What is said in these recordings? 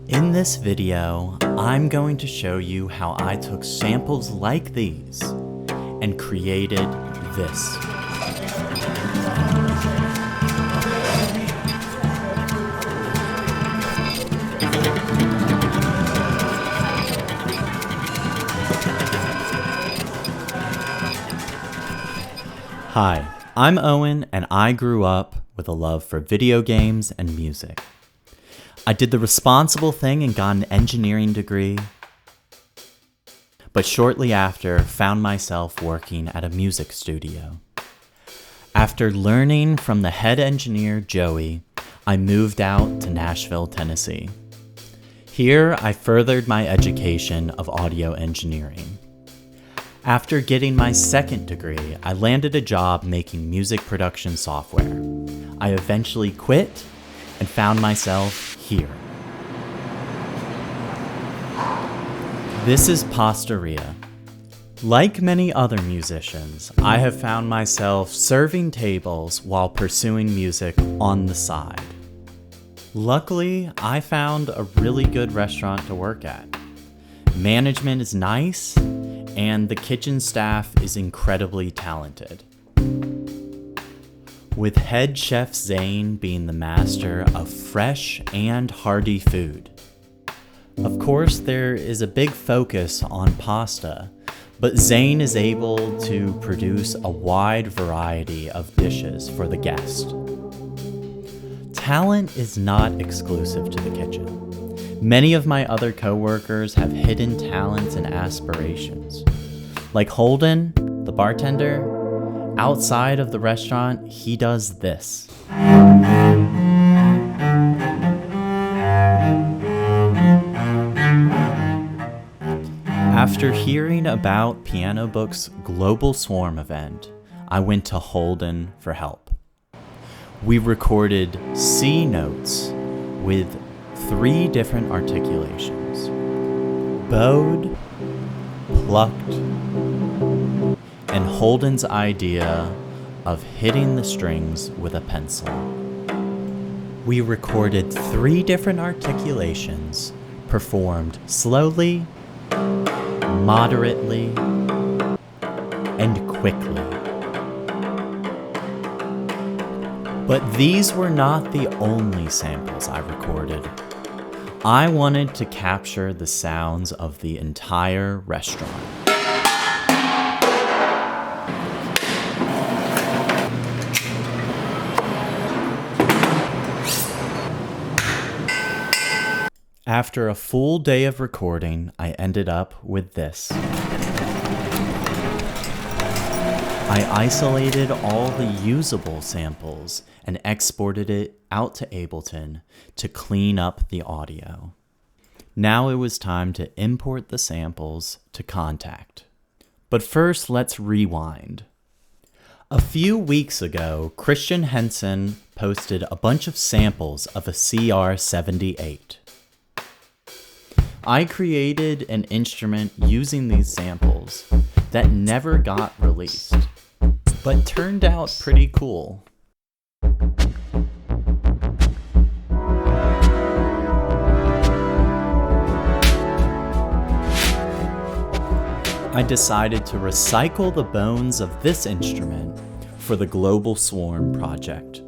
In this video, I'm going to show you how I took samples like these and created this. Hi, I'm Owen, and I grew up with a love for video games and music. I did the responsible thing and got an engineering degree, but shortly after found myself working at a music studio. After learning from the head engineer, Joey, I moved out to Nashville, Tennessee. Here, I furthered my education of audio engineering. After getting my second degree, I landed a job making music production software. I eventually quit and found myself here. This is Posteria. Like many other musicians, I have found myself serving tables while pursuing music on the side. Luckily, I found a really good restaurant to work at. Management is nice, and the kitchen staff is incredibly talented. With head chef Zane being the master of fresh and hearty food. Of course, there is a big focus on pasta, but Zane is able to produce a wide variety of dishes for the guest. Talent is not exclusive to the kitchen. Many of my other coworkers have hidden talents and aspirations. Like Holden, the bartender, outside of the restaurant, he does this. After hearing about Piano Book's Global Swarm event, I went to Holden for help. We recorded C notes with 3 different articulations: bowed, plucked, and Holden's idea of hitting the strings with a pencil. We recorded 3 different articulations, performed slowly, moderately, and quickly. But these were not the only samples I recorded. I wanted to capture the sounds of the entire restaurant. After a full day of recording, I ended up with this. I isolated all the usable samples and exported it out to Ableton to clean up the audio. Now it was time to import the samples to Kontakt. But first, let's rewind. A few weeks ago, Christian Henson posted a bunch of samples of a CR78. I created an instrument using these samples that never got released, but turned out pretty cool. I decided to recycle the bones of this instrument for the Global Swarm project.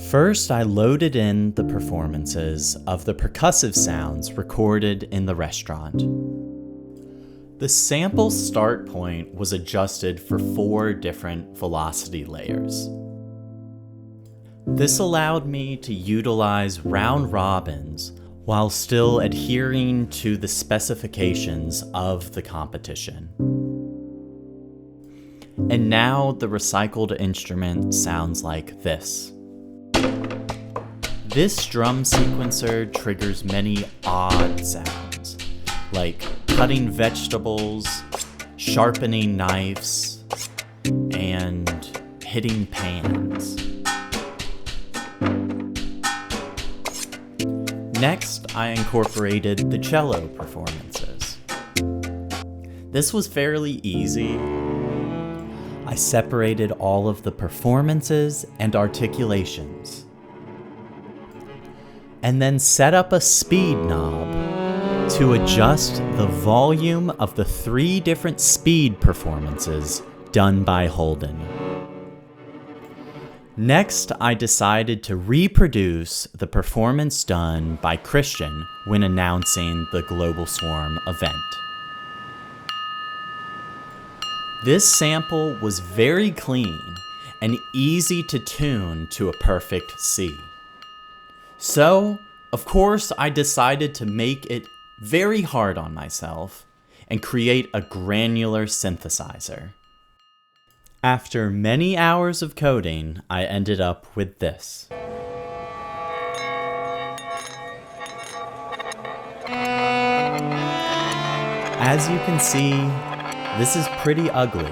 First, I loaded in the performances of the percussive sounds recorded in the restaurant. The sample start point was adjusted for 4 different velocity layers. This allowed me to utilize round robins while still adhering to the specifications of the competition. And now the recycled instrument sounds like this. This drum sequencer triggers many odd sounds, like cutting vegetables, sharpening knives, and hitting pans. Next, I incorporated the cello performances. This was fairly easy. I separated all of the performances and articulations. and then set up a speed knob to adjust the volume of the 3 different speed performances done by Holden. Next, I decided to reproduce the performance done by Christian when announcing the Global Swarm event. This sample was very clean and easy to tune to a perfect C. So, of course, I decided to make it very hard on myself and create a granular synthesizer. After many hours of coding, I ended up with this. As you can see, this is pretty ugly.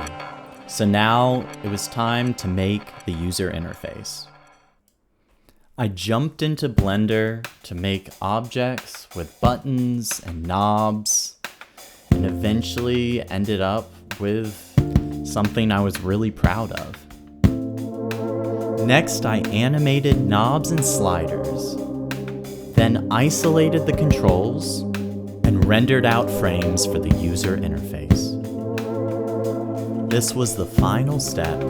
So now it was time to make the user interface. I jumped into Blender to make objects with buttons and knobs, and eventually ended up with something I was really proud of. Next, I animated knobs and sliders, then isolated the controls and rendered out frames for the user interface. This was the final step,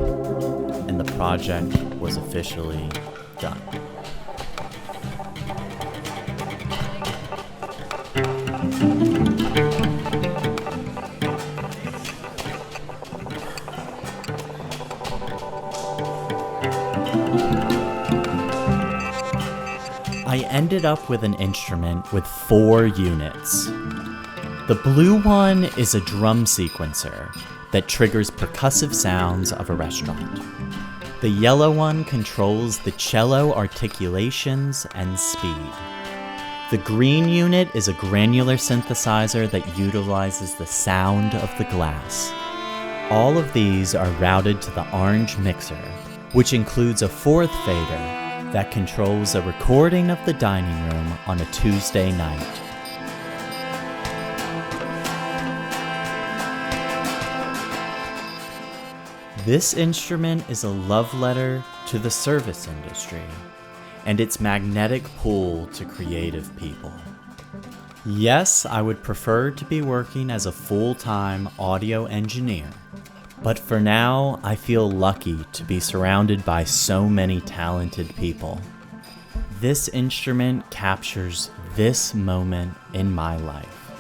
and the project was officially done. I ended up with an instrument with 4 units. The blue one is a drum sequencer that triggers percussive sounds of a restaurant. The yellow one controls the cello articulations and speed. The green unit is a granular synthesizer that utilizes the sound of the glass. All of these are routed to the orange mixer, which includes a 4th fader that controls a recording of the dining room on a Tuesday night. This instrument is a love letter to the service industry and its magnetic pull to creative people. Yes, I would prefer to be working as a full-time audio engineer, but for now, I feel lucky to be surrounded by so many talented people. This instrument captures this moment in my life.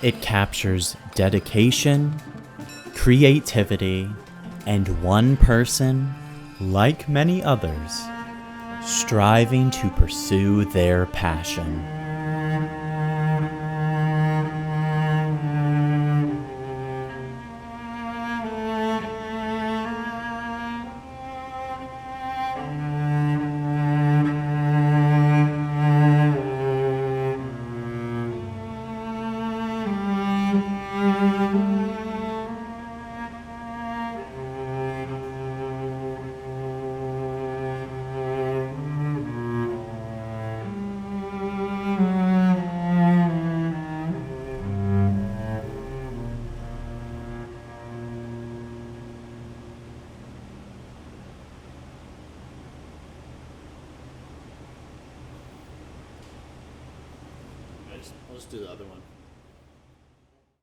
It captures dedication, creativity, and one person, like many others, striving to pursue their passion. Let's do the other one.